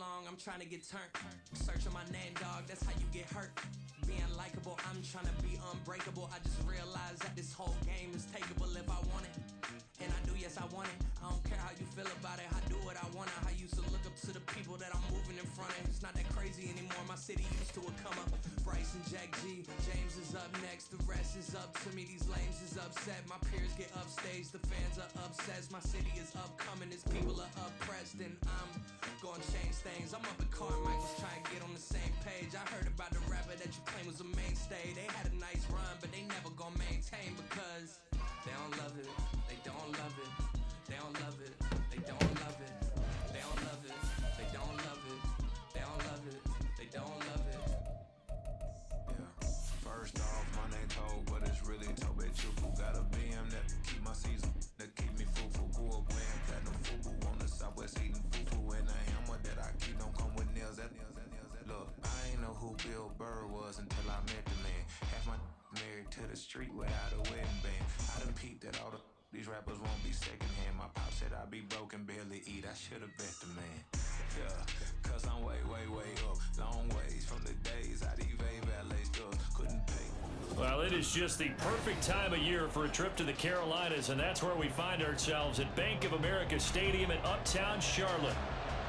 long, I'm trying to get turned. Searching my name, dog, that's how you get hurt. Being likable, I'm trying to be unbreakable. I just realized that this whole game is takeable if I want it. And I do, yes, I want it. I don't care how you feel about it. I do what I want. I used to look up to the people that I'm moving in front of. It's not that crazy anymore. My city used to a come up. Bryce and Jack G. James is up next. The rest is up to me. These lames is upset. My peers get upstage. The fans are obsessed. My city is upcoming. These people are oppressed. And I'm gonna change things. I'm up at Carmichael's trying to get on the same page. I heard about the rapper that you claim was a mainstay. They had a nice run, but they never gonna maintain because they don't love it. They don't love it. They don't love it. They don't love it. They don't love it. They don't love it. They don't love it. They don't love it. Yeah. First off, my name Toad, but it's really Tobe Chufu. Got a BM that keep my season, that keep me fufu. Grew up wearing platinum fubu on the Southwest eating fufu, and a hammer that I keep don't come with nails. Look, I ain't know who Bill Burr was until I met the man. Half my married to the street without a wedding band. I done peeped that all these rappers won't be secondhand. My pop said I'd be broke and barely eat. I should've bet the man. Yeah, cause I'm way up. Long ways from the days I evade valet stuff. Couldn't pay. Well, it is just the perfect time of year for a trip to the Carolinas, and that's where we find ourselves at Bank of America Stadium in Uptown Charlotte.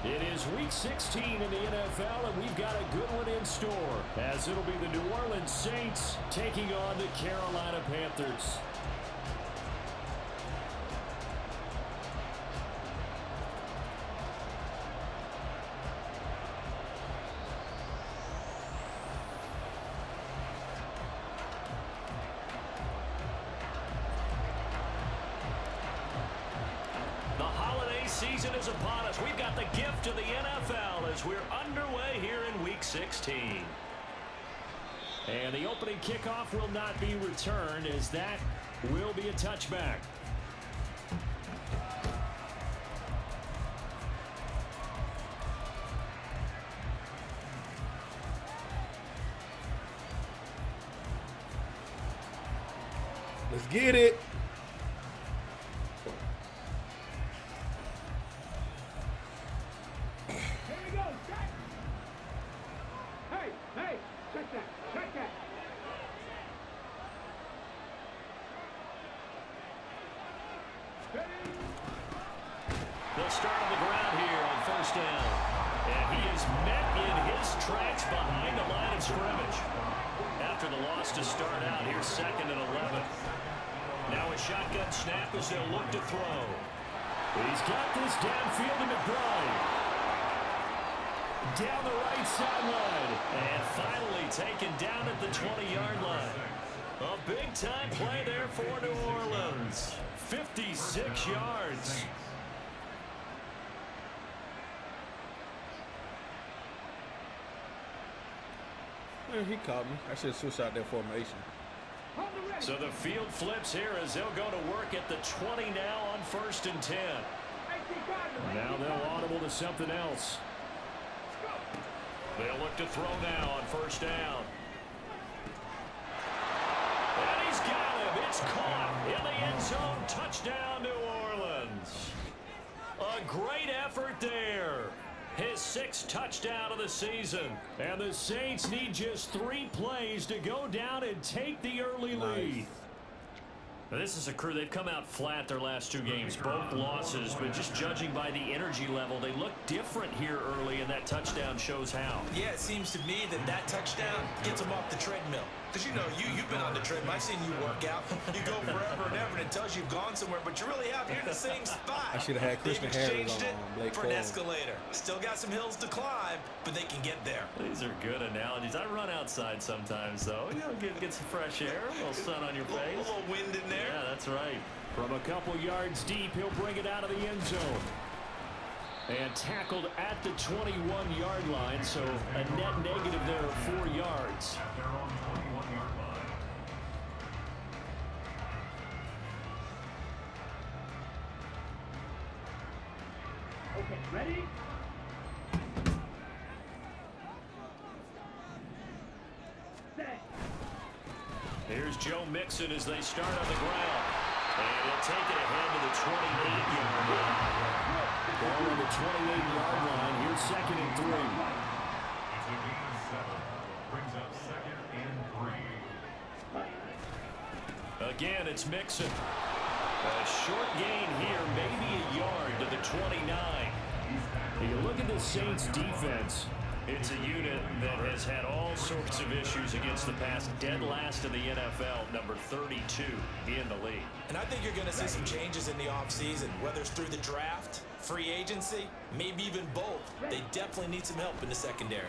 It is Week 16 in the NFL, and we've got a good one in store, as it'll be the New Orleans Saints taking on the Carolina Panthers. Season is upon us. We've got the gift of the NFL as we're underway here in Week 16. And the opening kickoff will not be returned, as that will be a touchback. Let's get it. They'll start on the ground here on first down. And he is met in his tracks behind the line of scrimmage. After the loss to start out, here's 2nd and 11. Now a shotgun snap as they'll look to throw. He's got this downfield to McBride. Down the right sideline. And finally taken down at the 20-yard line. A big-time play there for New Orleans. 56 yards. He caught me. I should have switched out their formation. So the field flips here as they'll go to work at the 20 now on 1st and 10. Now they'll audible to something else. They'll look to throw now on 1st down. And he's got him. It's caught in the end zone. Touchdown, New Orleans. A great effort there. His 6th touchdown of the season. And the Saints need just 3 plays to go down and take the early lead. Now, this is a crew, they've come out flat their last 2 games, both losses, but just judging by the energy level, they look different here early, and that touchdown shows how. Yeah, it seems to me that touchdown gets them off the treadmill. Because, you know, you've been on the treadmill. I've seen you work out. You go forever and ever, and it tells you you've gone somewhere, but you really have. You're in the same spot. I should have had Christian Harris on Blake for an escalator. Still got some hills to climb, but they can get there. These are good analogies. I run outside sometimes, though. You know, get some fresh air, a little sun on your face. A little wind in there. Yeah, that's right. From a couple yards deep, he'll bring it out of the end zone. And tackled at the 21-yard line, so a net negative there of 4 yards. Okay, ready? Set. Here's Joe Mixon as they start on the ground. And he'll take it ahead to the 28-yard line. Ball on the 28-yard line. Here's 2nd and 3. It's a gain of 7. Brings up 2nd and 3. Again, it's Mixon. A short gain here, maybe a yard to the 29. You look at the Saints defense. It's a unit that has had all sorts of issues against the pass. Dead last in the NFL, number 32 in the league. And I think you're going to see some changes in the offseason, whether it's through the draft, free agency, maybe even both. They definitely need some help in the secondary.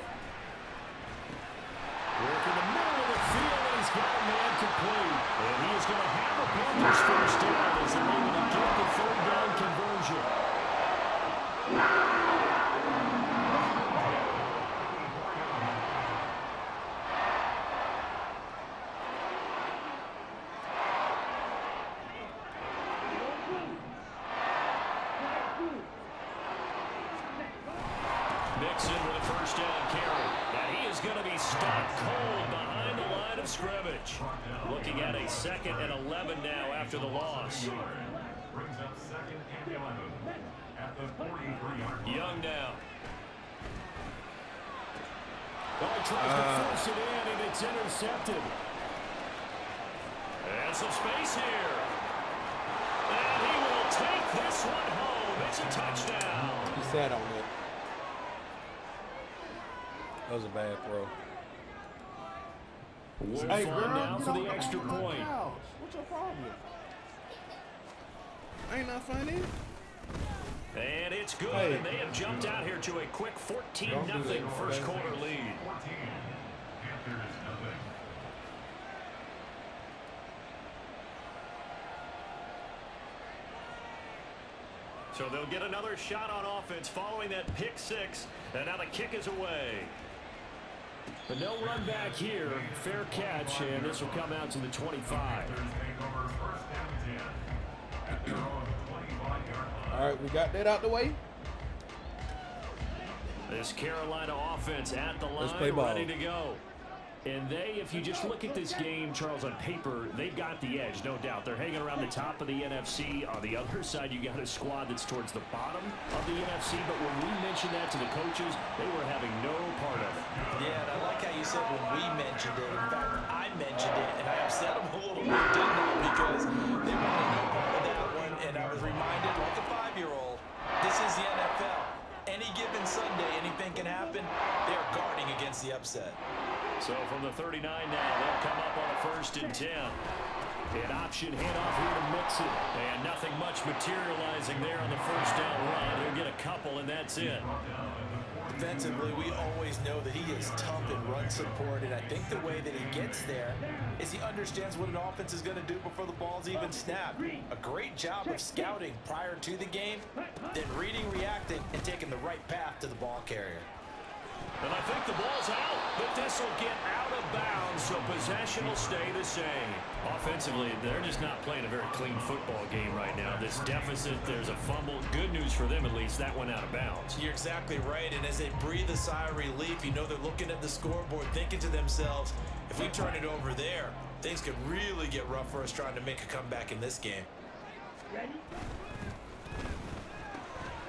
Work in the middle of the field, and he's got a man complete. And he is going to have a Panthers first down as they're able to get the 3rd down conversion. Mixon with a first down carry. And he is going to be stopped cold behind the line of scrimmage. Looking at a 2nd and 11 now after the loss. Brings up 2nd and 11 at the 43-yard line. Young now. Ball tries to force it in, and it's intercepted. And some space here. And he will take this one home. It's a touchdown. He sat on it. That was a bad throw. Wolf Hey, on girl, now get for off the extra my point. couch. What's your problem? Ain't not funny. And it's good, Hey. and they have jumped out here to a quick 14-0 Don't do that. first quarter lead. 14. Panthers nothing. So they'll get another shot on offense following that pick 6, and now the kick is away. But no run back here. Fair catch, and this will come out to the 25. Panthers take over first down 10 at their own 25-yard line. All right, we got that out the way. This Carolina offense at the Let's line, play ball. ready to go. And they, if you just look at this game, Charles, on paper, they've got the edge, no doubt. They're hanging around the top of the NFC. On the other side, you got a squad that's towards the bottom of the NFC. But when we mentioned that to the coaches, they were having no part of it. Yeah, and I like how you said when we mentioned it. In fact, I mentioned it, and I upset them a little bit, didn't I? Because they wanted no part of that one, and I was reminded, like a 5-year-old, this is the NFL. Any given Sunday, anything can happen. They're guarding against the upset. So from the 39 now, they'll come up on a 1st and 10. An option handoff here to Mixon. And nothing much materializing there on the first down run. He'll get a couple, and that's it. Defensively, we always know that he is tough in run support, and I think the way that he gets there is he understands what an offense is going to do before the ball's even snapped. A great job of scouting prior to the game, then reading, reacting, and taking the right path to the ball carrier. And I think the ball's out, but this will get out of bounds, so possession will stay the same. Offensively, they're just not playing a very clean football game right now. This deficit, there's a fumble. Good news for them, at least. That went out of bounds. You're exactly right, and as they breathe a sigh of relief, you know they're looking at the scoreboard, thinking to themselves, if we turn it over there, things could really get rough for us trying to make a comeback in this game.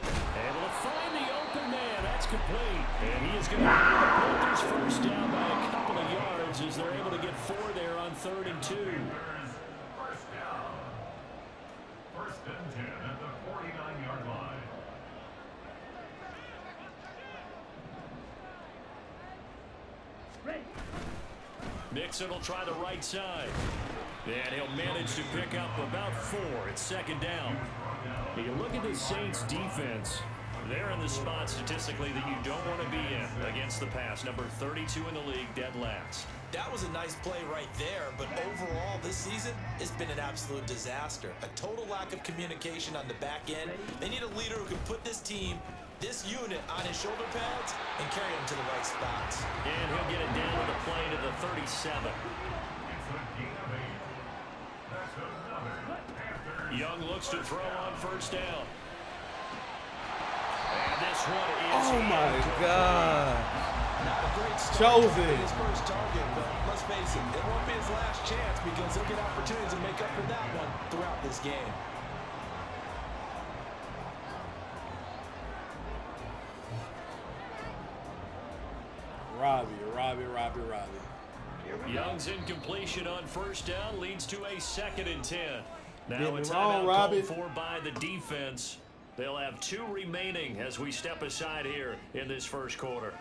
Able to find the open man. That's complete. And he is going to have the Panthers first down by a couple of yards as they're able to get 4 there on 3rd and 2. First down. 1st and 10 at the 49-yard line. Mixon will try the right side. And he'll manage to pick up about 4. It's 2nd down. You look at the Saints defense. They're in the spot statistically that you don't want to be in against the pass. Number 32 in the league, dead last. That was a nice play right there, but overall this season, it's been an absolute disaster. A total lack of communication on the back end. They need a leader who can put this team, this unit, on his shoulder pads and carry them to the right spots. And he'll get it down to the play to the 37. It's a gain of 8. That's another Panthers. Young looks to throw on first down. And this one is... Oh my God. Not a great start Chosen. his first target, but let's face it, it won't be his last chance because he'll get opportunities to make up for that one throughout this game. Robbie. Young's incompletion on first down leads to a 2nd and 10. Now Getting a it timeout wrong, Robbie. called for by the defense. They'll have 2 remaining as we step aside here in this first quarter.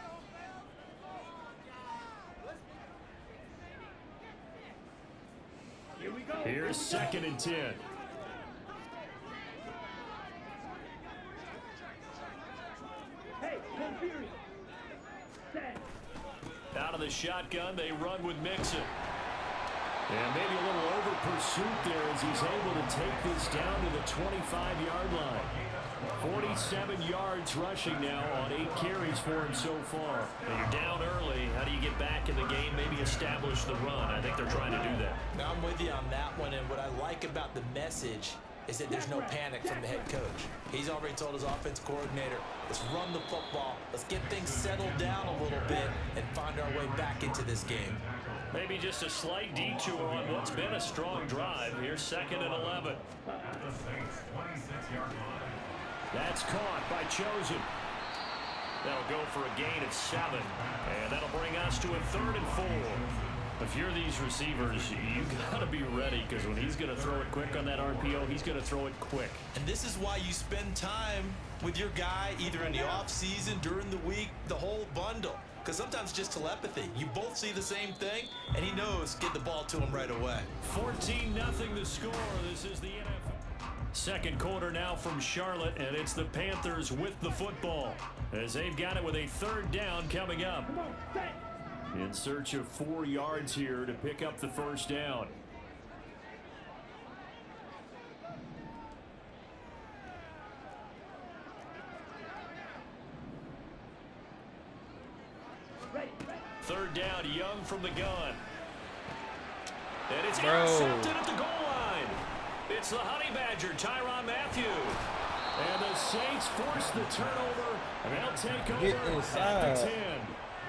Here we go. Here's 2nd and 10. Hey, no fury. Set. Out of the shotgun, they run with Mixon. And maybe a little over pursuit there as he's able to take this down to the 25-yard line. 47 yards rushing now on 8 carries for him so far. Now you're down early. How do you get back in the game? Maybe establish the run. I think they're trying to do that. Now, I'm with you on that one, and what I like about the message is that there's no panic from the head coach. He's already told his offense coordinator, let's run the football, let's get things settled down a little bit and find our way back into this game. Maybe just a slight detour on what's been a strong drive. Here's 2nd and 11. At the Saints' 26-yard line. That's caught by Chosen. That'll go for a gain of 7. And that'll bring us to a 3rd and 4. If you're these receivers, you got to be ready because when he's going to throw it quick on that RPO, he's going to throw it quick. And this is why you spend time with your guy either in the offseason, during the week, the whole bundle. Because sometimes it's just telepathy. You both see the same thing, and he knows get the ball to him right away. 14-0 the score. This is the NFL. Second quarter now from Charlotte, and it's the Panthers with the football as they've got it with a 3rd down coming up. Come on, set. In search of 4 yards here to pick up the first down. Ready. 3rd down, Young from the gun. And it's Bro. intercepted at the goal line. It's the Honey Badger, Tyrann Mathieu. And the Saints force the turnover, and they'll take over Get at the inside. 10.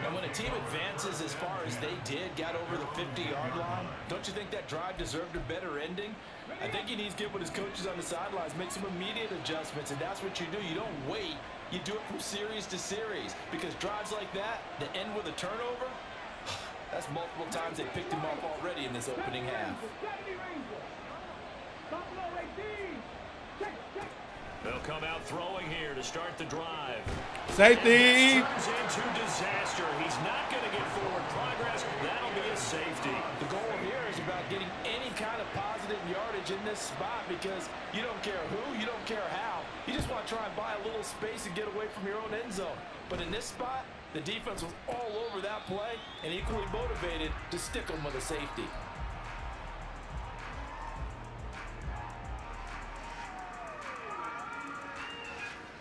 And when a team advances as far as they did, got over the 50-yard line, don't you think that drive deserved a better ending? I think he needs to get with his coaches on the sidelines, make some immediate adjustments, and that's what you do. You don't wait. You do it from series to series because drives like that end with a turnover, that's multiple times they picked him up already in this opening half. They'll come out throwing here to start the drive. Safety. Turns into disaster. He's not going to get forward progress. That'll be a safety. The goal here is about getting any kind of positive yardage in this spot because you don't care who, you don't care how. You just want to try and buy a little space and get away from your own end zone. But in this spot, the defense was all over that play and equally motivated to stick them with a safety.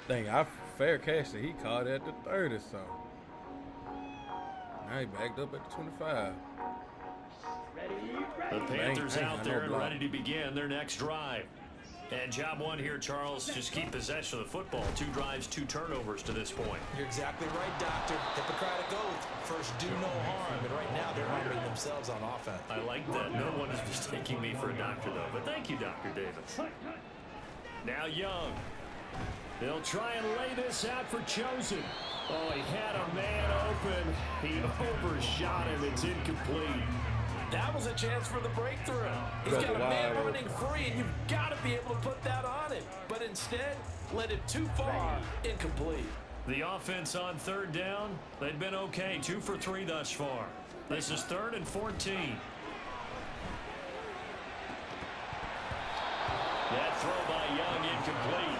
Dang, I fair catch that he caught at the 30 or something. Now he backed up at the 25. The Panthers Bang, out I there know and block. ready to begin their next drive. And job one here, Charles, just keep possession of the football. 2 drives, 2 turnovers to this point. You're exactly right, Doctor. Hippocratic oath. First, do no harm. And right now, they're harming themselves on offense. I like that. No one is mistaking me for a doctor, though. But thank you, Dr. Davis. Now Young. They'll try and lay this out for Chosen. Oh, he had a man open. He overshot him. It's incomplete. That was a chance for the breakthrough. He's got a man running free, and you've got to be able to put that on him. But instead, led it too far, incomplete. The offense on 3rd down, they've been okay. 2 for 3 thus far. This is 3rd and 14. That throw by Young incomplete.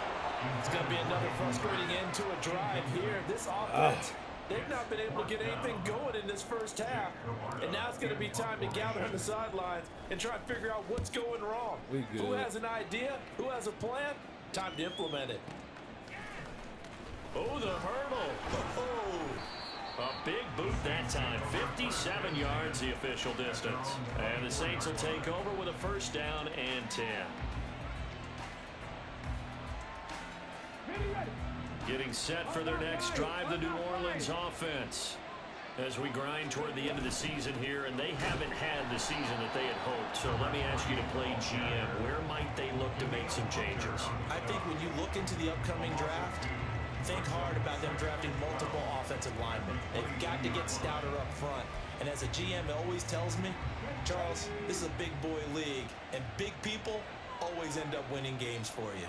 It's going to be another frustrating end to a drive here. This offense, they've not been able to get anything going in this first half. And now it's going to be time to gather on the sidelines and try and figure out what's going wrong. We good. Who has an idea? Who has a plan? Time to implement it. Oh, the hurdle. Oh, a big boot that time. 57 yards the official distance. And the Saints will take over with a 1st down and 10. Getting set for their next drive, the New Orleans offense. As we grind toward the end of the season here, and they haven't had the season that they had hoped. So let me ask you to play GM. Where might they look to make some changes? I think when you look into the upcoming draft, think hard about them drafting multiple offensive linemen. They've got to get stouter up front. And as a GM always tells me, Charles, this is a big boy league, and big people always end up winning games for you.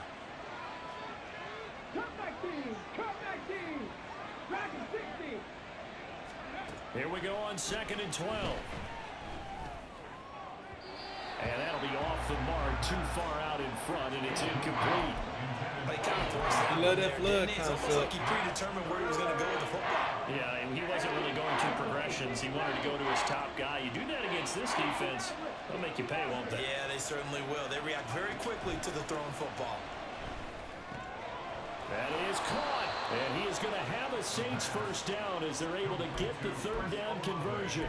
Comeback team! Comeback team! Dragon 60! Here we go on 2nd and 12. And that'll be off the mark, too far out in front, and it's incomplete. But he kind of forced that. You love that flood It's almost concept. like he predetermined where he was going to go with the football. Yeah, and he wasn't really going to progressions. He wanted to go to his top guy. You do that against this defense, they'll make you pay, won't they? Yeah, they certainly will. They react very quickly to the thrown football. That is caught, and he is going to have a Saints first down as they're able to get the 3rd down conversion.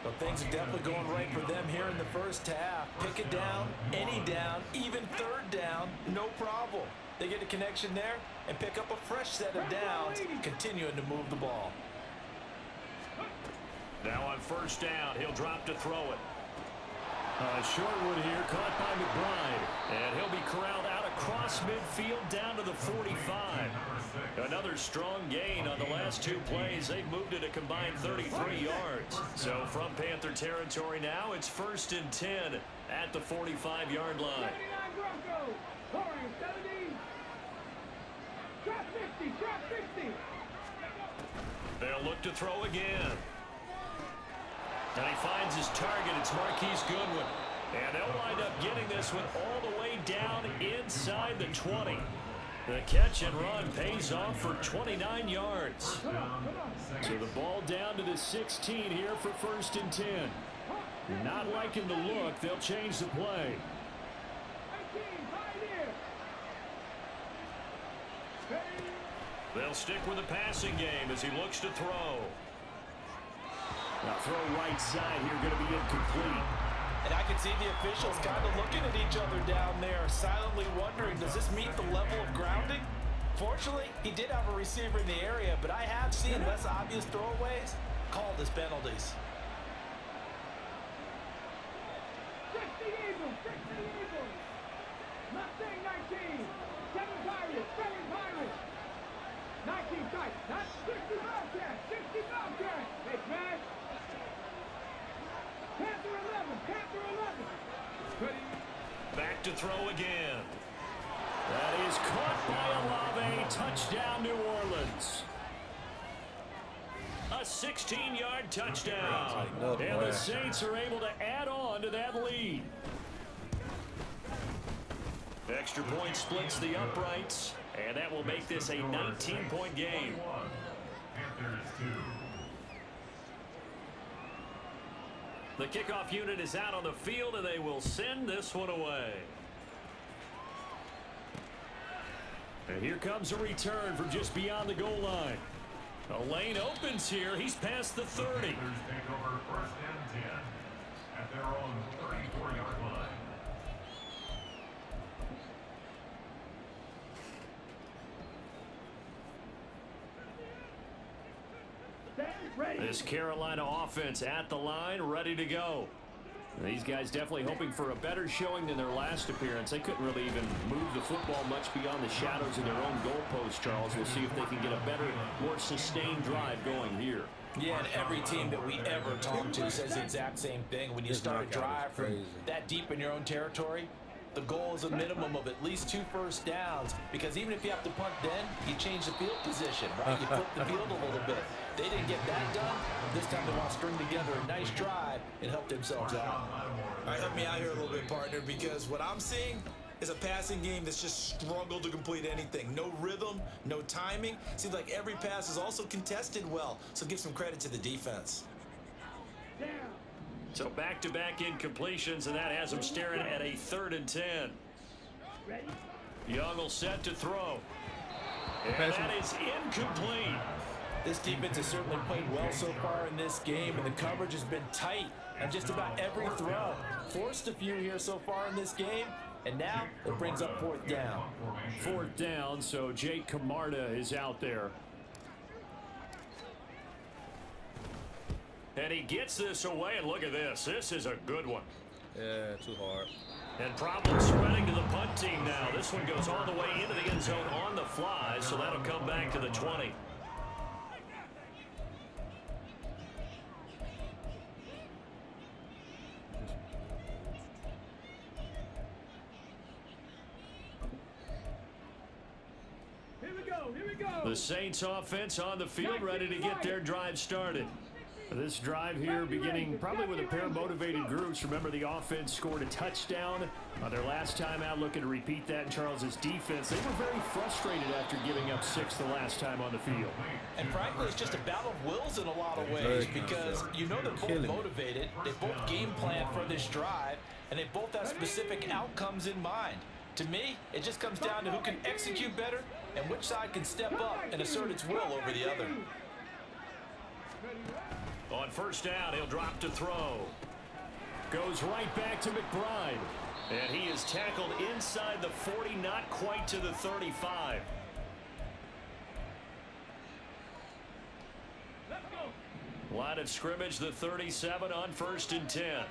Well, things are definitely going right for them here in the first half. Pick it down, any down, even 3rd down, no problem. They get a connection there and pick up a fresh set of downs, continuing to move the ball. Now on 1st down, he'll drop to throw it. Short one here, caught by McBride. And he'll be corralled out across midfield down to the 45. Another strong gain on the last 2 plays. They've moved it a combined 33 yards. So from Panther territory now, it's 1st and 10 at the 45-yard line. 79 Broncos! Pouring 70! Drop 50! Drop 50! They'll look to throw again. And he finds his target. It's Marquise Goodwin. And they'll wind up getting this one all the way down inside the 20. The catch and run pays off for 29 yards. So the ball down to the 16 here for 1st and 10. Not liking the look. They'll change the play. 18, pioneer! They'll stick with the passing game as he looks to throw. Now throw right side here, going to be incomplete. And I can see the officials kind of looking at each other down there, silently wondering, does this meet the level of grounding? Fortunately, he did have a receiver in the area, but I have seen less obvious throwaways called as penalties. 60 Eagles! 60 Eagles! Mustang 19! 7 Pirates! 7 Pirates! 19 Strikes! Not 60 Bobcats! 60 Bobcats! Hey, smash! Panther 11! Panther 11! Back to throw again. That is caught by Olave. Touchdown, New Orleans. A 16-yard touchdown. And the Saints are able to add on to that lead. Extra point splits the uprights, and that will make this a 19-point game. Panthers 2. The kickoff unit is out on the field, and they will send this one away. And here comes a return from just beyond the goal line. A lane opens here. He's past the 30. Panthers take over 1st and 10 at their own 34-yard line. Stand ready! This Carolina offense at the line, ready to go. These guys definitely hoping for a better showing than their last appearance. They couldn't really even move the football much beyond the shadows of their own goalpost, Charles. We'll see if they can get a better, more sustained drive going here. Yeah, and every team that we ever talk to says the exact same thing. When you start a drive from that deep in your own territory, the goal is a minimum of at least 2 first downs, because even if you have to punt then, you change the field position, right? You flip the field a little bit. They didn't get that done. This time they want to string together a nice drive and help themselves out. All right, help me out here a little bit, partner, because what I'm seeing is a passing game that's just struggled to complete anything. No rhythm, no timing. Seems like every pass is also contested well, so give some credit to the defense. Down! So back-to-back incompletions, and that has them staring at a 3rd and 10. Ready? Young will set to throw. And that is incomplete. This defense has certainly played well so far in this game, and the coverage has been tight on just about every throw. Forced a few here so far in this game, and now it brings up 4th down. 4th down, so Jake Camarda is out there. And he gets this away, and look at this. This is a good one. Yeah, too hard. And problems spreading to the punt team now. This one goes all the way into the end zone on the fly, so that'll come back to the 20. Here we go. The Saints offense on the field, ready to get their drive started. This drive here beginning probably with a pair of motivated groups. Remember, the offense scored a touchdown on their last time out, looking to repeat that in Charles's defense. They were very frustrated after giving up 6 the last time on the field. And frankly, it's just a battle of wills in a lot of ways because you know they're both motivated. They both game plan for this drive, and they both have specific outcomes in mind. To me, it just comes down to who can execute better and which side can step up and assert its will over the other. On first down, he'll drop to throw. Goes right back to McBride. And he is tackled inside the 40, not quite to the 35. Line of scrimmage, the 37 on 1st and 10.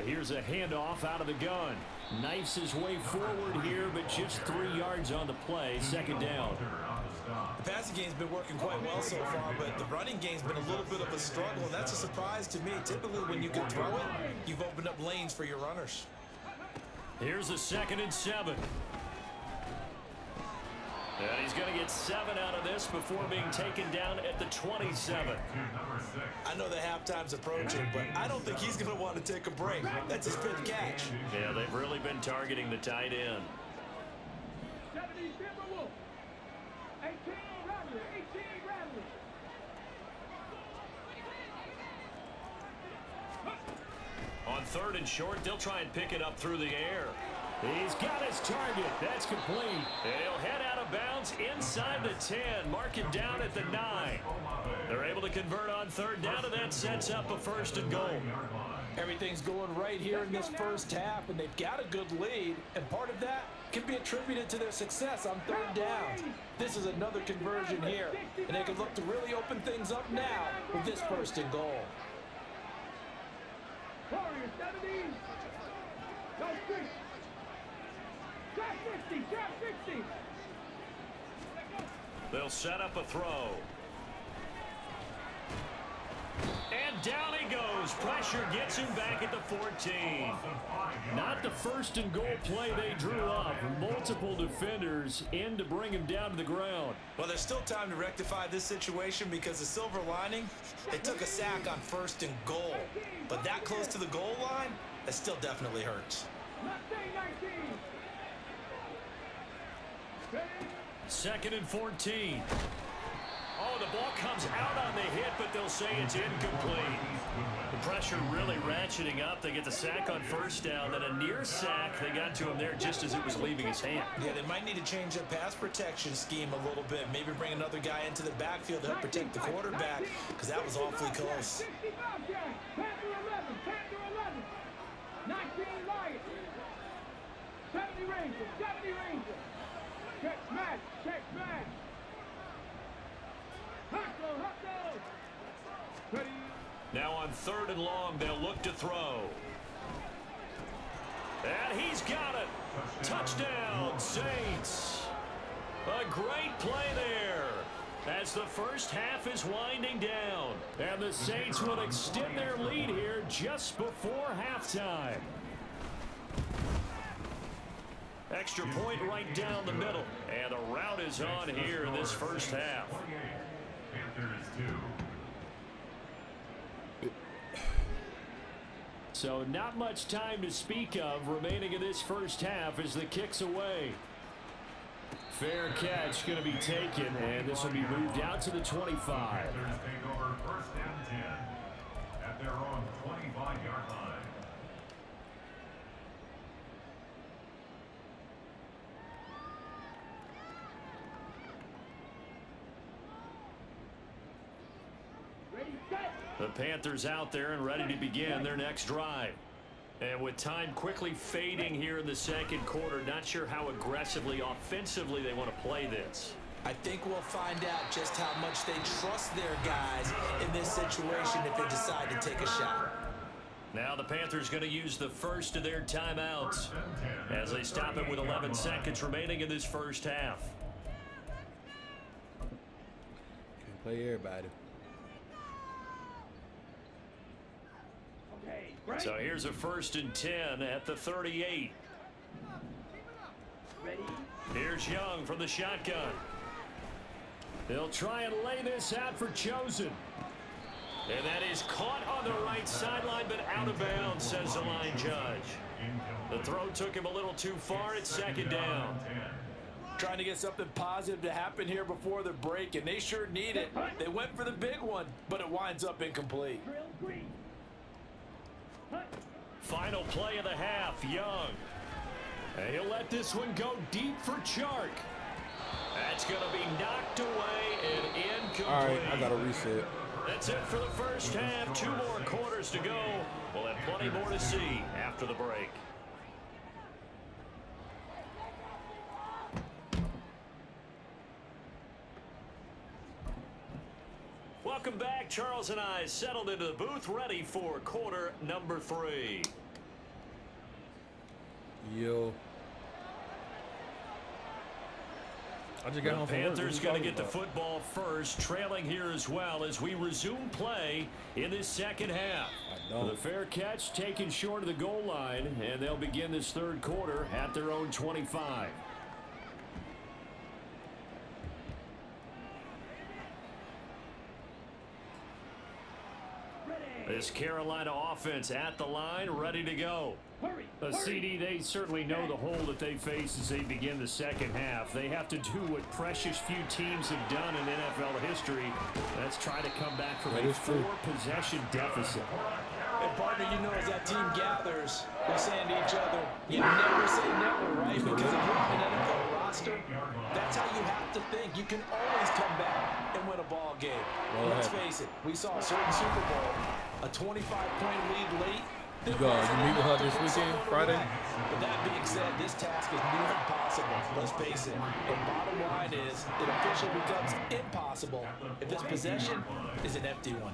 Here's a handoff out of the gun. Knifes his way forward here, but just 3 yards on the play. 2nd down. The passing game's been working quite well so far, but the running game's been a little bit of a struggle, and that's a surprise to me. Typically, when you can throw it, you've opened up lanes for your runners. Here's a 2nd and 7. And he's going to get 7 out of this before being taken down at the 27. I know the halftime's approaching, but I don't think he's going to want to take a break. That's his 5th catch. Yeah, they've really been targeting the tight end. 17 Timberwolves. 18 Rattler. 18 Rattler. On 3rd and short, they'll try and pick it up through the air. He's got his target. That's complete. And he'll head out of bounds inside the 10. Mark it down at the 9. They're able to convert on 3rd down, and that sets up a 1st and goal. Everything's going right here in this first half, and they've got a good lead, and part of that can be attributed to their success on 3rd down. This is another conversion here, and they can look to really open things up now with this 1st and goal. Warriors 70. Go 6. Trap 50. Trap 50. They'll set up a throw. And down he goes. Pressure gets him back at the 14. Not the 1st and goal play they drew up. Multiple defenders in to bring him down to the ground. Well, there's still time to rectify this situation because the silver lining, they took a sack on 1st and goal. But that close to the goal line, that still definitely hurts. 2nd and 14. Oh, the ball comes out on the hit, but they'll say it's incomplete. The pressure really ratcheting up. They get the sack on 1st down, then a near sack. They got to him there just as it was leaving his hand. Yeah, they might need to change their pass protection scheme a little bit. Maybe bring another guy into the backfield to help protect the quarterback, because that was awfully close. 19 Lions. 70 Rangers. 70 Rangers. Check smash. Check smash. Ready. Now on 3rd and long, they'll look to throw. And he's got it. Touchdown, Saints. A great play there as the first half is winding down. And the Saints will extend their lead here just before halftime. Extra point right down the middle. And the rout is on here in this first half. Panthers 2. So not much time to speak of remaining in this first half as the kick's away. Fair catch going to be taken, and this will be moved out to the 25. Panthers take over 1st and 10 at their own 25-yard line. The Panthers out there and ready to begin their next drive. And with time quickly fading here in the 2nd quarter, not sure how aggressively, offensively they want to play this. I think we'll find out just how much they trust their guys in this situation if they decide to take a shot. Now the Panthers going to use the first of their timeouts as they stop it with 11 seconds remaining in this first half. Can't play everybody. So here's a 1st and 10 at the 38. Here's Young from the shotgun. They'll try and lay this out for Chosen. And that is caught on the right sideline, but out of bounds, says the line judge. The throw took him a little too far. It's 2nd down. Trying to get something positive to happen here before the break, and they sure need it. They went for the big one, but it winds up incomplete. Final play of the half, Young. And he'll let this one go deep for Chark. That's going to be knocked away and incomplete. All right, I got to reset. That's it for the first half. 2 more quarters to go. We'll have plenty more to see after the break. Welcome back. Charles and I settled into the booth, ready for quarter number 3. Yo. I just got home The from work. Panthers going to get the football first, trailing here as well as we resume play in this second half. The fair catch taken short of the goal line, and they'll begin this third quarter at their own 25. This Carolina offense at the line, ready to go. CD, they certainly know the hole that they face as they begin the second half. They have to do what precious few teams have done in NFL history. That's try to come back from a 4-possession deficit. And partner, you know, as that team gathers, they're saying to each other, you never say never, right? Because if you're on an NFL roster, that's how you have to think. You can always come back and win a ball game. Let's face it, we saw a certain Super Bowl, a 25-point lead late. You meet with her this weekend, Friday? But that being said, this task is near impossible. Let's face it. The bottom line is it officially becomes impossible if this possession is an empty one.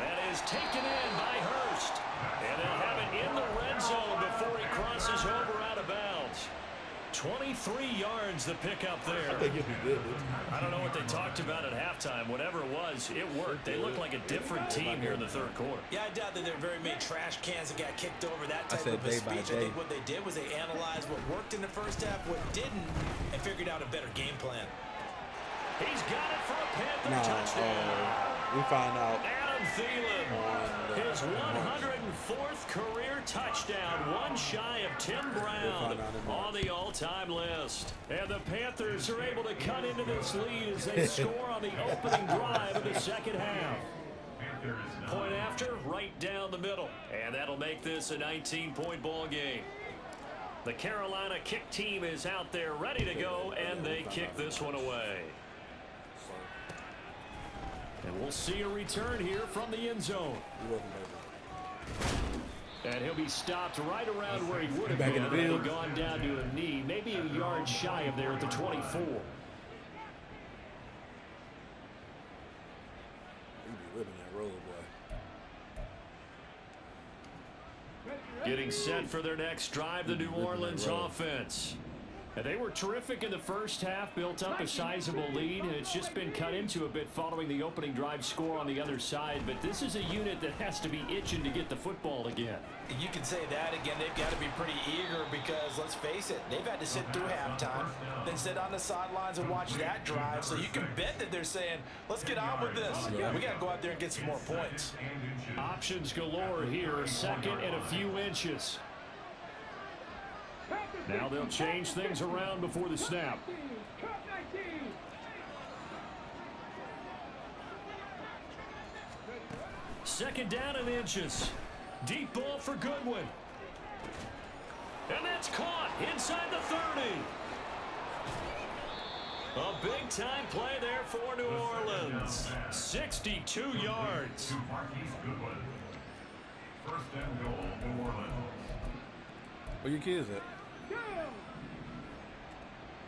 That is taken in by Hurst. And they'll have it in the red zone before he crosses over out of bounds. 23 yards the pick up there. I think it'll be good. I don't know what they talked about at halftime. Whatever it was, it worked. They look like a different team here in the third quarter. Yeah, I doubt that there are very many trash cans that got kicked over, that type of a speech. I think what they did was they analyzed what worked in the first half, what didn't, and figured out a better game plan. He's got it for a Panther touchdown. We find out. Adam Thielen, his 104th career touchdown, one shy of Tim Brown on the all-time list. And the Panthers are able to cut into this lead as they score on the opening drive of the second half. Point after, right down the middle. And that'll make this a 19-point ball game. The Carolina kick team is out there ready to go, and they kick this one away. And we'll see a return here from the end zone. And he'll be stopped right around where he would have been had he gone down to a knee, maybe a yard shy of there at the 24. Getting set for their next drive, the New Orleans offense. And they were terrific in the first half, built up a sizable lead, and it's just been cut into a bit following the opening drive score on the other side. But this is a unit that has to be itching to get the football again. You can say that again. They've got to be pretty eager because, let's face it, they've had to sit through halftime, then sit on the sidelines and watch that drive. So you can bet that they're saying, let's get on with this. We got to go out there and get some more points. Options galore here, second and a few inches. Now they'll change things around before the snap. Second down and inches. Deep ball for Goodwin. And that's caught inside the 30. A big-time play there for New Orleans. 62 yards. First and goal, New Orleans. Where your kids at?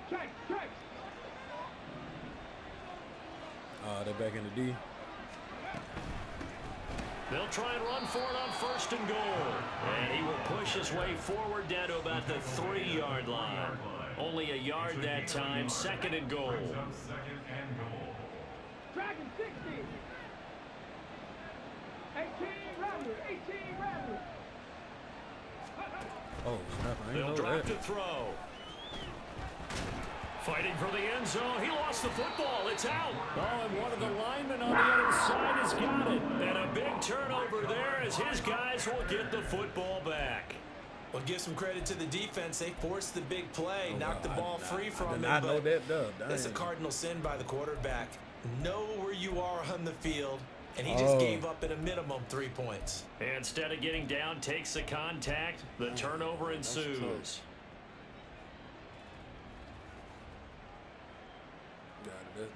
Check. They're back in the D. They'll try and run for it on 1st and goal. And he will push his way forward down to about the 3-yard line. Only a yard that time. 2nd and goal. Dragon 60. 18 Ramley. 18 Ramley. Oh, snap. I They'll ain't know drop that. to throw. Fighting for the end zone. He lost the football. It's out. Oh, and one of the linemen on the other side has got it. And a big turnover there as his guys will get the football back. Well, give some credit to the defense. They forced the big play, knocked the ball free from him. I know that, though. That's a cardinal sin by the quarterback. Know where you are on the field, and he just gave up at a minimum 3 points. Instead of getting down, takes the contact. The turnover ensues.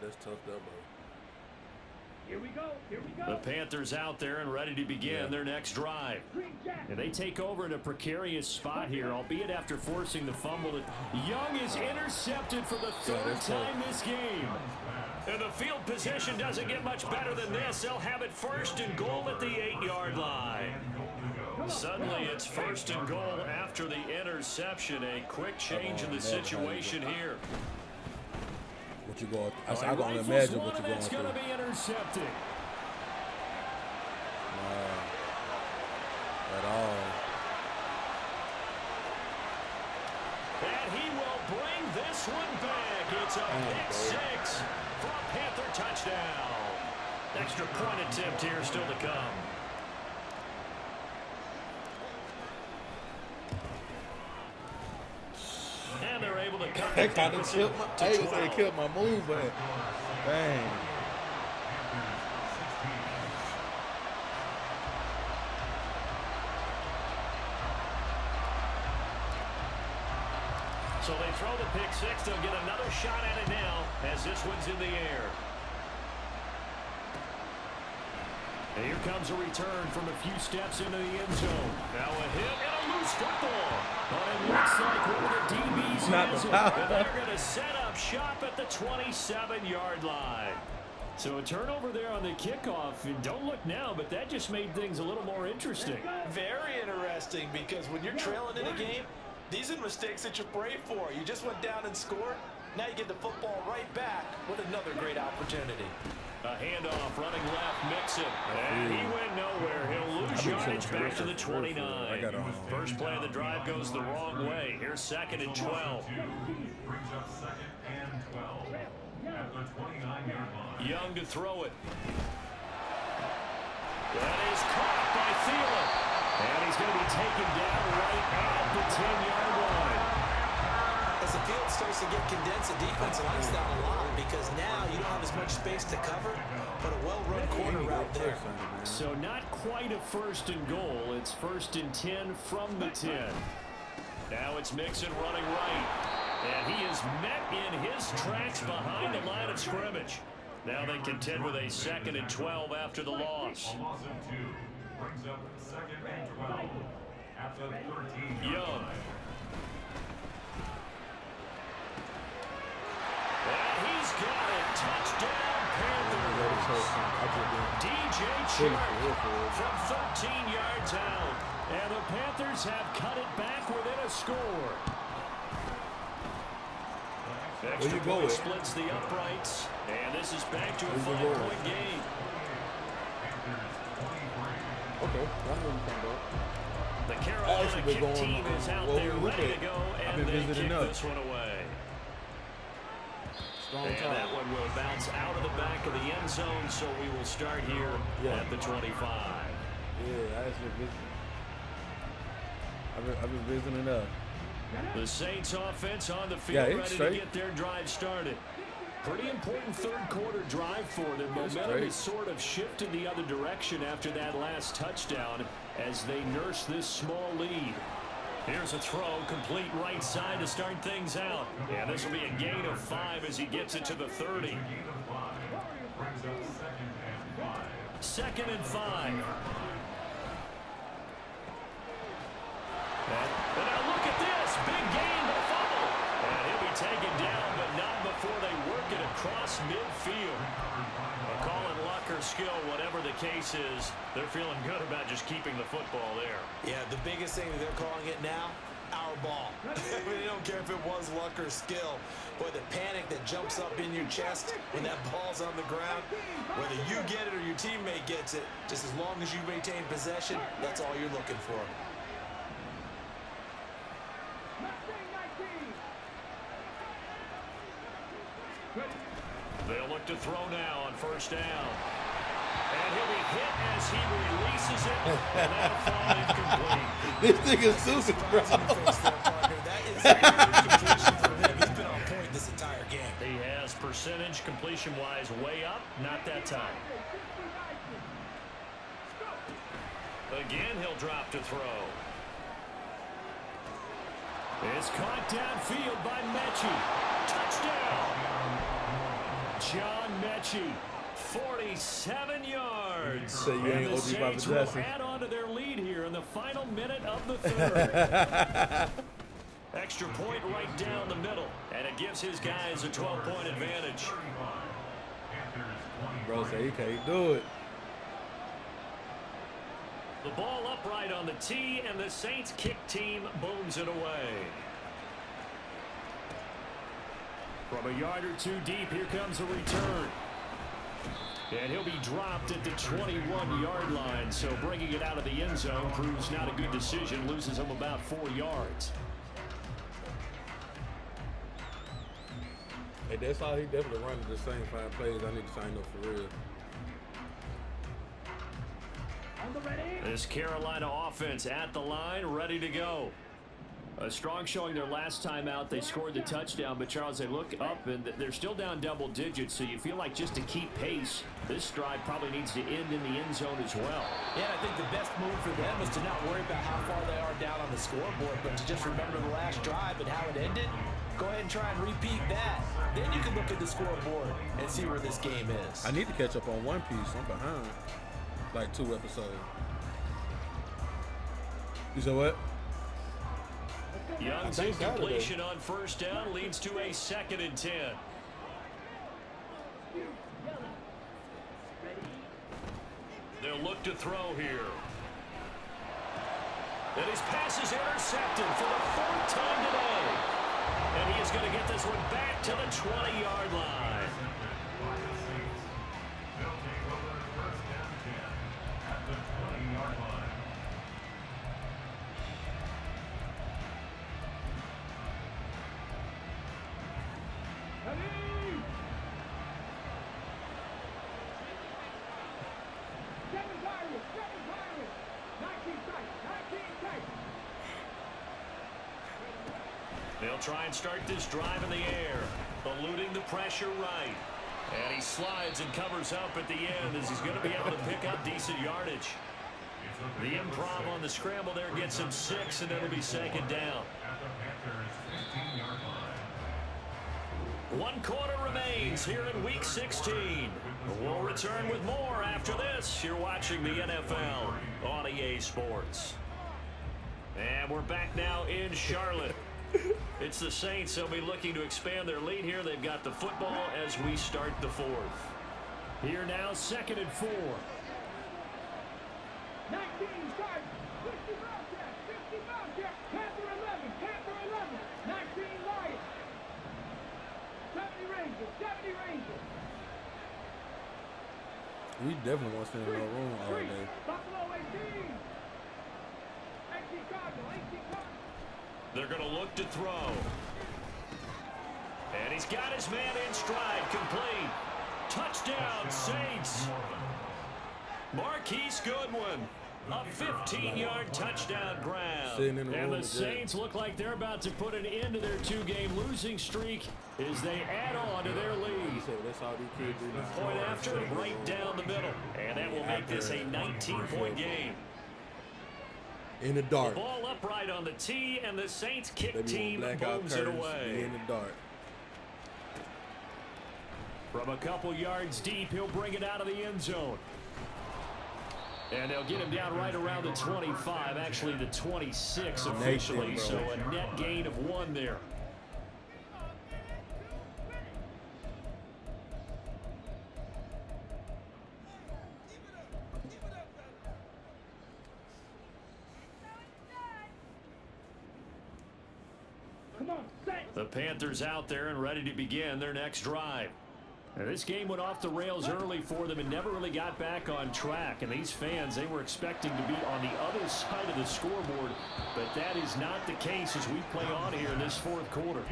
That's tough, though, bro. Here we go. Here we The go. Panthers out there and ready to begin their next drive. And they take over in a precarious spot here, albeit after forcing the fumble. Young is intercepted for the 3rd time this game. And the field position doesn't get much better than this. They'll have it 1st and goal at the 8-yard line. Suddenly it's 1st and goal after the interception. A quick change in the situation here. What you going? I can only Rifles imagine one, what you're and going it's through. going to be intercepted. At all. And he will bring this one back. It's a pick 6 for a Panther touchdown. Extra point attempt here still to come. And they're able to cut the That kind of deficit to 12. killed my move, but dang. So they throw the pick 6. They'll get another shot at it now as this one's in the air. And here comes a return from a few steps into the end zone. Now a hit and a loose football. But it looks like one of the DBs Not has the it. power. And they're going to set up shop at the 27-yard line. So a turnover there on the kickoff. And don't look now, but that just made things a little more interesting. Very interesting, because when you're trailing in a game, these are mistakes that you pray for. You just went down and scored. Now you get the football right back with another great opportunity. A handoff running left, Mixon. And he went nowhere. He'll lose yardage back to the 29. First play of the drive goes the wrong way. Here's 2nd and 12. Brings up 2nd and 12 at the 29-yard line. Young to throw it. That is caught by Thielen. And he's going to be taken down right at the 10-yard line. As the field starts to get condensed, the defense likes that a lot, because now you don't have as much space to cover, but a well-run corner route there. So not quite a 1st and goal. It's 1st and 10 from the 10. Now it's Mixon running right. And he is met in his tracks behind the line of scrimmage. Now they contend with a 2nd and 12 after the loss. A loss of 2 brings up 2nd and 12 at the 13-yard Young. line. And he's got it. Touchdown, Panthers. DJ Chark from 13 yards out. And the Panthers have cut it back within a score. Extra point splits the uprights. And this is back to a 5-point game. Okay, I know you can go. The Carolina kick team is out there ready to go, and they kick this one away. And that one will bounce out of the back of the end zone, so we will start here at the 25. Yeah, I actually visited. I've been visiting enough. The Saints offense on the field ready to get their drive started. Pretty important third quarter drive for them. Momentum is sort of shifted the other direction after that last touchdown as they nurse this small lead. Here's a throw, complete right side to start things out. And this will be a gain of 5 as he gets it to the 30. 2nd and 5. And now look at this. Big gain, the fumble. And he'll be taken down, but none before they work it across midfield. Call it luck or skill, whatever the case is, they're feeling good about just keeping the football there. Yeah, the biggest thing that they're calling it now, our ball. They don't care if it was luck or skill. Boy, the panic that jumps up in your chest when that ball's on the ground, whether you get it or your teammate gets it, just as long as you maintain possession, that's all you're looking for. They'll look to throw now on first down. And he'll be hit as he releases it. And that'll fall incomplete. This nigga's super, bro. That is a great completion for him. He's been on point this entire game. He has percentage completion-wise way up. Not that time. Again, he'll drop to throw. It's caught downfield by Mechie. Touchdown! John Mechie, 47 yards. So you ain't and the Saints will add on to their lead here in the final minute of the third. Extra point right down the middle, and it gives his guys a 12-point advantage. Bro say he can't do it. The ball upright on the tee, and the Saints kick team booms it away. From a yard or two deep, here comes a return. And he'll be dropped at the 21-yard line, so bringing it out of the end zone proves not a good decision, loses him about 4 yards. Hey, that's how he definitely running the same 5 plays. I need to sign up for real. This Carolina offense at the line, ready to go. A strong showing their last time out. They scored the touchdown, but Charles, they look up and they're still down double digits, so you feel like just to keep pace, this drive probably needs to end in the end zone as well. Yeah, I think the best move for them is to not worry about how far they are down on the scoreboard, but to just remember the last drive and how it ended. Go ahead and try and repeat that. Then you can look at the scoreboard and see where this game is. I need to catch up on One Piece. I'm behind. Like 2 episodes. You said what? Young's incompletion on first down leads to a 2nd and 10. They'll look to throw here. And his pass is intercepted for the 4th time today. And he is going to get this one back to the 20-yard line. They'll try and start this drive in the air, eluding the pressure right. And he slides and covers up at the end as he's going to be able to pick up decent yardage. The improv on the scramble there gets him 6, and it'll be 2nd down. 1 quarter remains here in Week 16. We'll return with more after this. You're watching the NFL on EA Sports. And we're back now in Charlotte. It's the Saints. They'll be looking to expand their lead here. They've got the football as we start the 4th. Here now, 2nd and 4. 19 starts, 50 Bobcats, 50 Bobcats, Panther 11, Panther 11, 19 Lions, 70 Rangers, 70 Rangers. We definitely want to stay in our room all day. Buffalo 18, 18 Cardinal, 18 Cardinal. They're going to look to throw. And he's got his man in stride, complete. Touchdown, Saints. Marquise Goodwin. A 15-yard touchdown grab. And the Saints look like they're about to put an end to their 2-game losing streak as they add on to their lead. Point after, right down the middle. And that will make this a 19-point game. In the dark. The ball upright on the tee, and the Saints kick team booms it away. In the dark. From a couple yards deep, he'll bring it out of the end zone. And they'll get him down right around the 25, actually the 26 officially, so a net gain of 1 there. The Panthers out there and ready to begin their next drive. Now, this game went off the rails early for them and never really got back on track. And these fans, they were expecting to be on the other side of the scoreboard, but that is not the case as we play on here in this fourth quarter.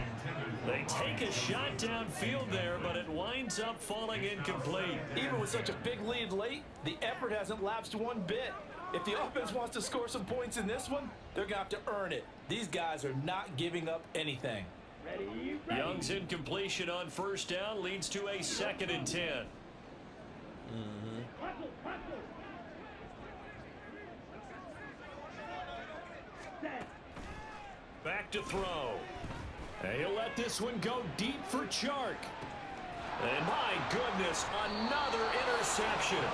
They take a shot downfield there, but it winds up falling incomplete. Even with such a big lead late, the effort hasn't lapsed one bit. If the offense wants to score some points in this one, they're going to have to earn it. These guys are not giving up anything. Young's incompletion on first down leads to a 2nd and 10. Back to throw. And he'll let this one go deep for Chark. And my goodness, another interception.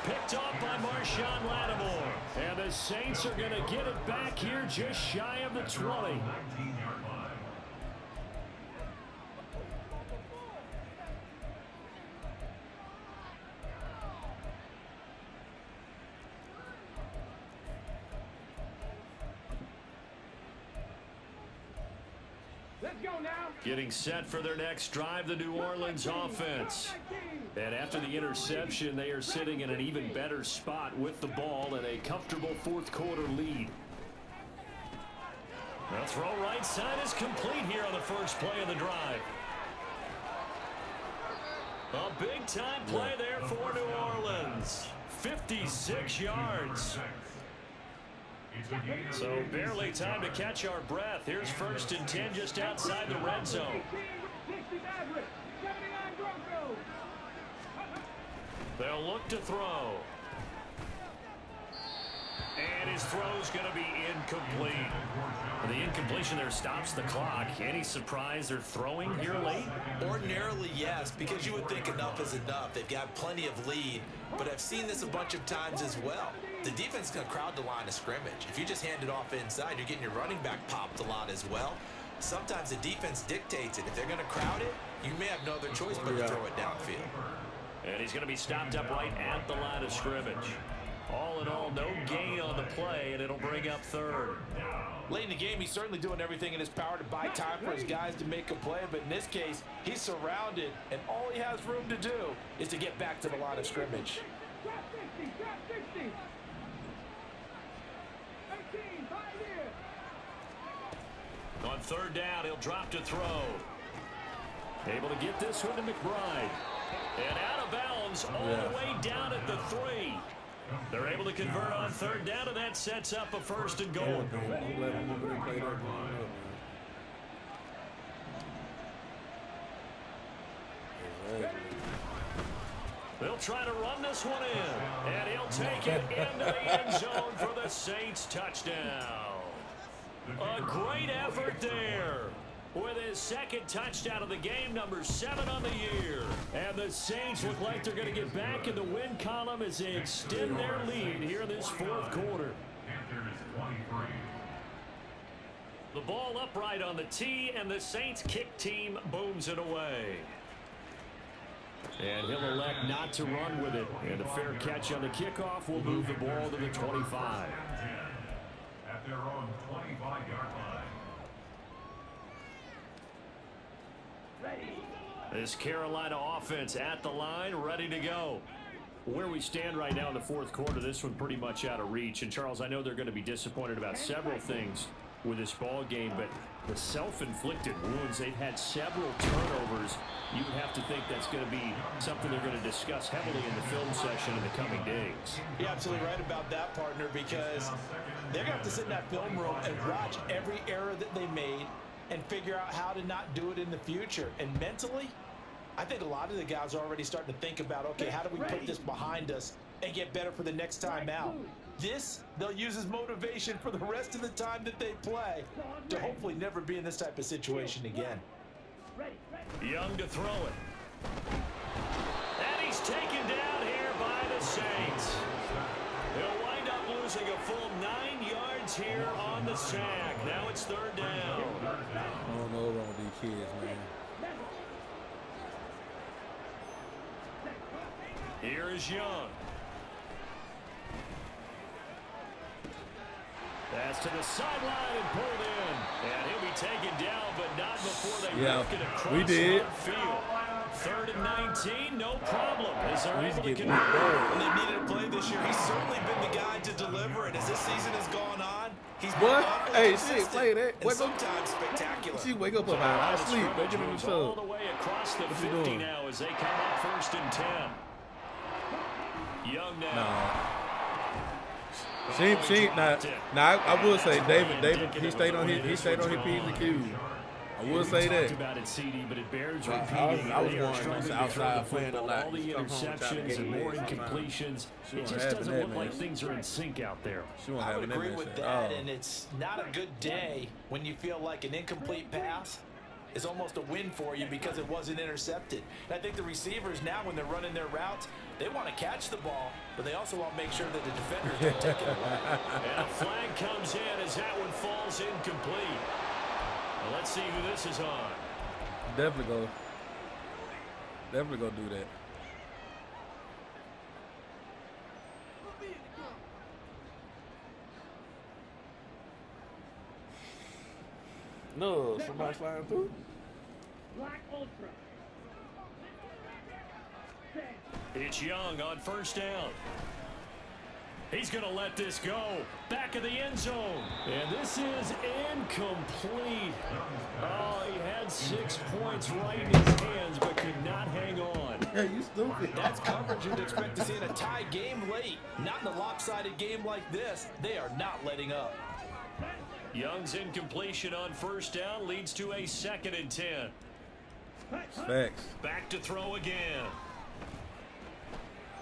Picked off by Marshawn Lattimore. And the Saints are going to get it back here just shy of the 20. Let's go now. Getting set for their next drive, the New Orleans offense. And after the interception, they are sitting in an even better spot with the ball and a comfortable fourth quarter lead. The throw right side is complete here on the first play of the drive. A big-time play there for New Orleans. 56 yards. So barely time to catch our breath. Here's 1st and 10 just outside the red zone. They'll look to throw. And his throw's going to be incomplete. The incompletion there stops the clock. Any surprise they're throwing here late? Ordinarily, yes, because you would think enough is enough. They've got plenty of lead, but I've seen this a bunch of times as well. The defense is going to crowd the line of scrimmage. If you just hand it off inside, you're getting your running back popped a lot as well. Sometimes the defense dictates it. If they're going to crowd it, you may have no other choice but to throw it downfield. And he's going to be stopped up right at the line of scrimmage. All in all, no gain on the play, and it'll bring up 3rd. Late in the game, he's certainly doing everything in his power to buy time for his guys to make a play, but in this case, he's surrounded, and all he has room to do is to get back to the line of scrimmage. Drop 60, drop 60. 18, 5 here. On 3rd down, he'll drop to throw. Able to get this one to McBride. And out of bounds all the way down at the 3. They're able to convert on 3rd down, and that sets up a 1st and goal. They'll try to run this one in, and he'll take it into the end zone for the Saints touchdown. A great effort there. With his 2nd touchdown of the game, number 7 on the year. And the Saints look like they're going to get back in the win column as they extend their lead here in this fourth quarter. The ball upright on the tee, and the Saints kick team booms it away. And he'll elect not to run with it. And a fair catch on the kickoff will move the ball to the 25. At their own 25-yard line. This Carolina offense at the line, ready to go. Where we stand right now in the fourth quarter, this one pretty much out of reach. And, Charles, I know they're going to be disappointed about several things with this ball game, but the self-inflicted wounds, they've had several turnovers. You would have to think that's going to be something they're going to discuss heavily in the film session in the coming days. You're absolutely right about that, partner, because they're going to have to sit in that film room and watch every error that they made and figure out how to not do it in the future. And mentally, I think a lot of the guys are already starting to think about, okay, how do we put this behind us and get better for the next time out? This, they'll use as motivation for the rest of the time that they play to hopefully never be in this type of situation again. Young to throw it. And he's taken down here by the Saints. He'll wind up losing a full 9 yards here on the sack. Now it's 3rd down. I don't know what's wrong with these kids, man. Here is Young. That's to the sideline and pulled in. And he'll be taken down, but not before they Yeah, work it across we did. field. 3rd and 19, no problem. As they're able to When they needed a play this year, he's certainly been the guy to deliver. And as this season has gone on, he's been What? awfully Hey, consistent shit, play that. and What the- sometimes spectacular. She wake up about I sleep. They give him a Moves all sub. the way across the What's he 50 doing? now as they come up 1st and 10. Young now. Nah, I will say David, he stayed on his P's and Q's. I will say that. About it, CD, but it bears I repeating. was They are wanting struggling this to throw outside the playing a football. lot. All the She come home trying to interceptions get and me more sometimes. incompletions. She It wasn't just having doesn't that, look like man. things are in sync out there. She won't I have would that agree man with said, that, oh. and it's not a good day when you feel like an incomplete pass is almost a win for you because it wasn't intercepted. And I think the receivers now, when they're running their routes, they want to catch the ball, but they also want to make sure that the defenders don't take it away. And a flag comes in as that one falls incomplete. Well, let's see who this is on. Definitely go do that. No, somebody sliding through. Black Ultra. It's Young on 1st down. He's going to let this go. Back of the end zone. And this is incomplete. Oh, he had 6 points right in his hands, but could not hang on. Yeah, you stupid. That's coverage you'd expect to see in a tie game late. Not in a lopsided game like this. They are not letting up. Young's incompletion on 1st down leads to a 2nd and 10. Facts. Back to throw again.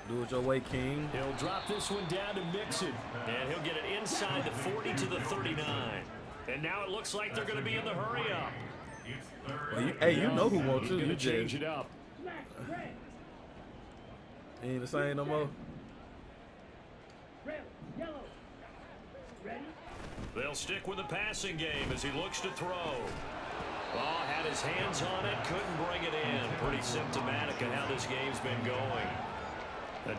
Do it your way, King. He'll drop this one down to Mixon, and he'll get it inside the 40 to the 39. And now it looks like they're going to be in the hurry up. Well, you know who wants He's to. going You to change just it up. ain't the same no more. Red, yellow. Ready? They'll stick with the passing game as he looks to throw. Oh, had his hands on it, couldn't bring it in. Pretty symptomatic of how this game's been going.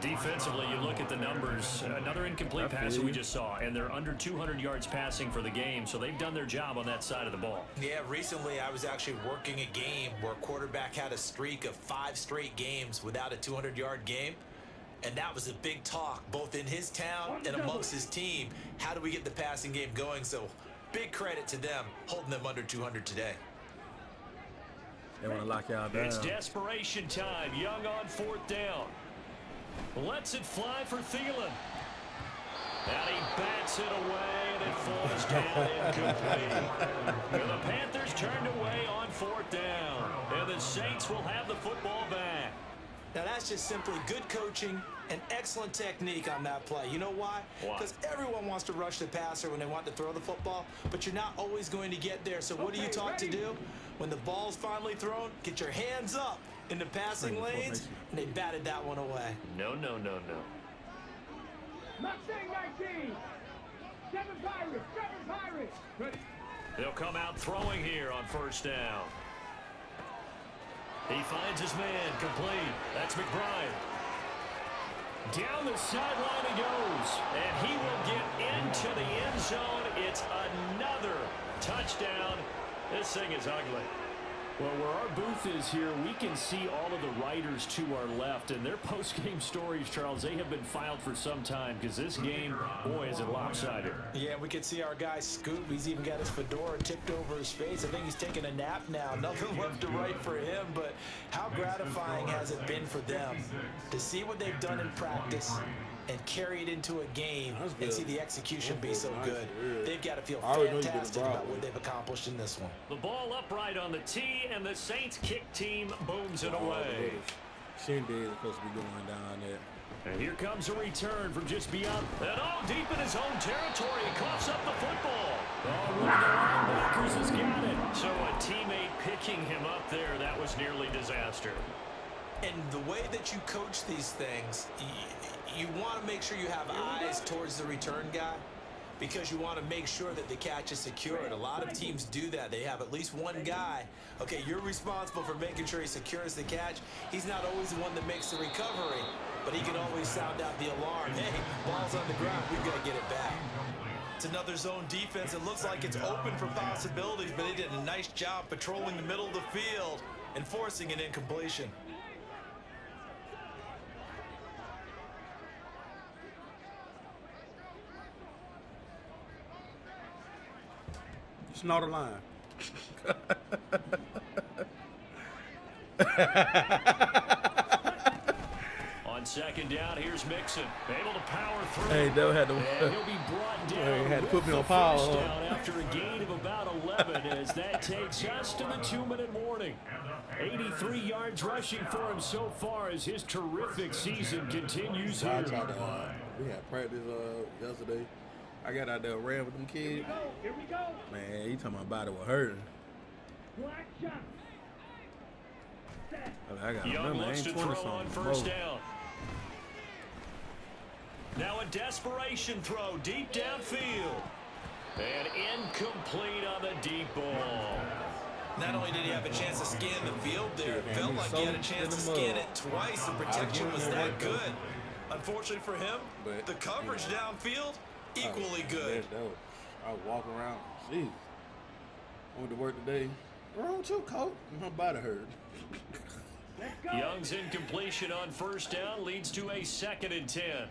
Defensively, you look at the numbers. Another incomplete pass that we just saw, and they're under 200 yards passing for the game, so they've done their job on that side of the ball. Yeah, recently I was actually working a game where a quarterback had a streak of 5 straight games without a 200-yard game. And that was a big talk, both in his town and amongst his team. How do we get the passing game going? So big credit to them, holding them under 200 today. They want to lock y'all down. It's desperation time. Young on 4th down. Lets it fly for Thielen. And he bats it away, and it falls down incomplete. And the Panthers turned away on 4th down. And the Saints will have the football back. Now that's just simply good coaching and excellent technique on that play. You know why? Why? Because everyone wants to rush the passer when they want to throw the football, but you're not always going to get there. So what are you taught to do? When the ball's finally thrown, get your hands up in the passing lanes, and they batted that one away. No. Mustang 19. 7 Pirates. 7 Pirates. Ready? They'll come out throwing here on 1st down. He finds his man, complete. That's McBride. Down the sideline he goes, and he will get into the end zone. It's another touchdown. This thing is ugly. Well, where our booth is here, we can see all of the writers to our left, and their post-game stories, Charles, they have been filed for some time because this game, boy, is it lopsided. Yeah, we can see our guy Scoop. He's even got his fedora tipped over his face. I think he's taking a nap now. Nothing left to write for him, but how gratifying has it been for them to see what they've done in practice and carry it into a game and see the execution be so good. They've got to feel fantastic about what they've accomplished in this one. The ball upright on the tee, and the Saints kick team booms it away. Shindig is supposed to be going down there. And here comes a return from just beyond. And deep in his own territory, he coughs up the football. One of the linebackers has got it. So a teammate picking him up there, that was nearly disaster. And the way that you coach these things, you want to make sure you have eyes towards the return guy because you want to make sure that the catch is secured. A lot of teams do that. They have at least one guy. Okay, you're responsible for making sure he secures the catch. He's not always the one that makes the recovery, but he can always sound out the alarm. Hey, ball's on the ground. We've got to get it back. It's another zone defense. It looks like it's open for possibilities, but they did a nice job patrolling the middle of the field and forcing an incompletion. It's not a line. On second down, here's Mixon. Able to power through. Hey, they had to. And he'll be brought down. Had to put me with on the pause. first down after a gain of about 11 as that takes us to the 2-minute warning. 83 yards rushing for him so far as his terrific season continues I here. tried to, we had practice yesterday. I got out there and ran with them kids. Here we go. Man, he talking my body was hurting. Black shot. I got to Young remember, I looks ain't to 20 throw on something. first down. Now a desperation throw deep downfield. And incomplete on the deep ball. Not only did he have a chance to scan the field there, it felt like he had a chance to scan it twice. The protection was that good. Unfortunately for him, the coverage downfield, equally good. I was walking around. Jeez. I went to work today. What's wrong with you, coach? My body hurt. Young's incompletion on first down leads to a 2nd and 10.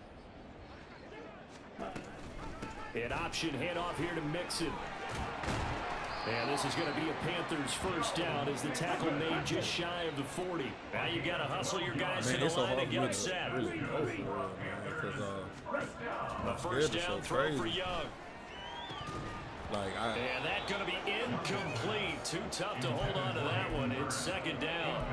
An option handoff here to Mixon. And this is going to be a Panthers first down as the tackle made just shy of the 40. Now you got to hustle your guys to the line and get set. Really go for it, man, A first down throw for Young. And that's going to be incomplete. Too tough to hold on to that one. It's 2nd down.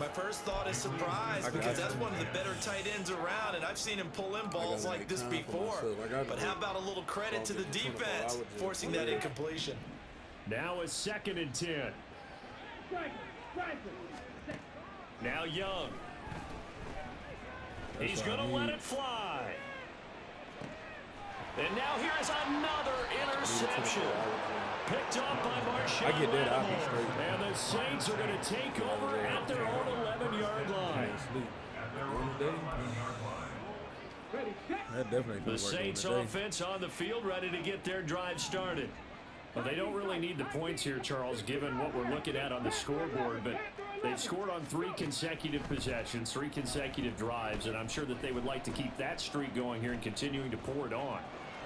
My first thought is surprise because that's one of the better tight ends around, and I've seen him pull in balls like this before. But how about a little credit to the defense forcing that incompletion? Now a 2nd and 10. Now Young. He's going to let it fly. And now here is another interception. Picked up by Marshall. I get that out of straight. And the Saints are going to take over at their own 11-yard line. That definitely The Saints offense on the field ready to get their drive started. Well, they don't really need the points here, Charles, given what we're looking at on the scoreboard, but they've scored on 3 consecutive possessions, 3 consecutive drives, and I'm sure that they would like to keep that streak going here and continuing to pour it on.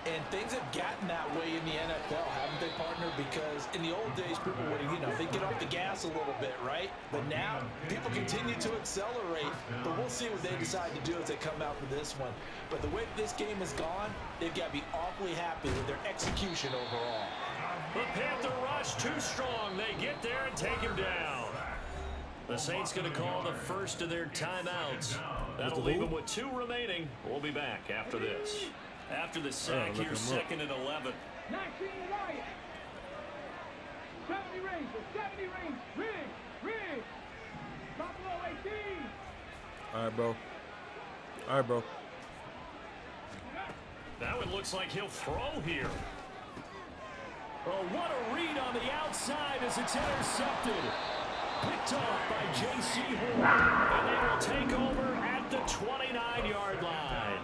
And things have gotten that way in the NFL, haven't they, partner? Because in the old days, people would, they get off the gas a little bit, right? But now, people continue to accelerate. But we'll see what they decide to do as they come out for this one. But the way this game has gone, they've got to be awfully happy with their execution overall. The Panther rush too strong. They get there and take him down. The Saints going to call the first of their timeouts. That'll leave them with 2 remaining. We'll be back after this. After the sack, here's 2nd and 11. 19 Ryan. 70 rings. 70 rings. Ring. Buffalo 18. All right, bro. That one looks like he'll throw here. Oh, what a read on the outside as it's intercepted. Picked off by J.C. Horn. And they will take over at the 29-yard line.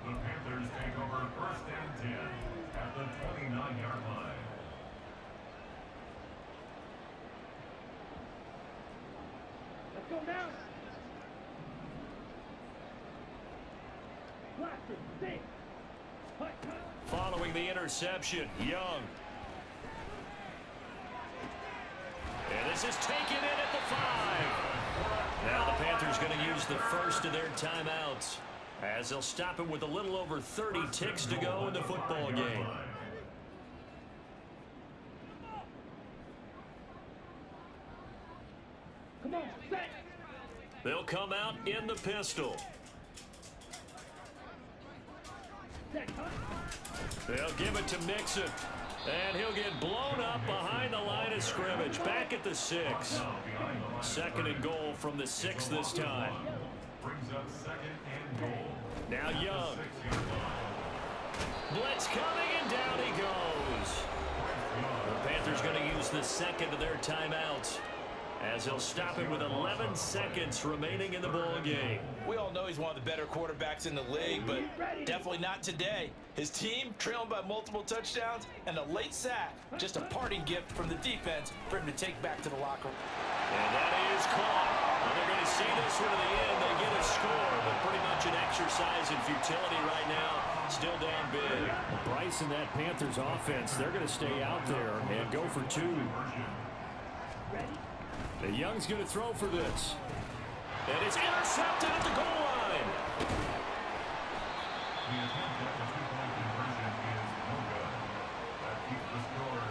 The Panthers take over 1st and 10 at the 29-yard line. Let's go now. Blaster, six. Following the interception, Young. And this is taken in at the 5. Now the Panthers going to use the first of their timeouts, as they'll stop him with a little over 30 ticks to go in the football game. Come on, set. They'll come out in the pistol. They'll give it to Mixon. And he'll get blown up behind the line of scrimmage. Back at the 6. 2nd and goal from the 6 this time. Brings up 2nd and goal. Now Young. Blitz coming, and down he goes. The Panthers going to use the 2nd of their timeouts. as he'll stop him with 11 seconds remaining in the ball game. We all know he's one of the better quarterbacks in the league, but definitely not today. His team trailing by multiple touchdowns and a late sack. Just a parting gift from the defense for him to take back to the locker room. And that is caught. Well, they're going to see this one to the end. They get a score, but pretty much an exercise in futility right now. Still down big. Bryce and that Panthers offense, they're going to stay out there and go for two. The Young's going to throw for this. And it's intercepted at the goal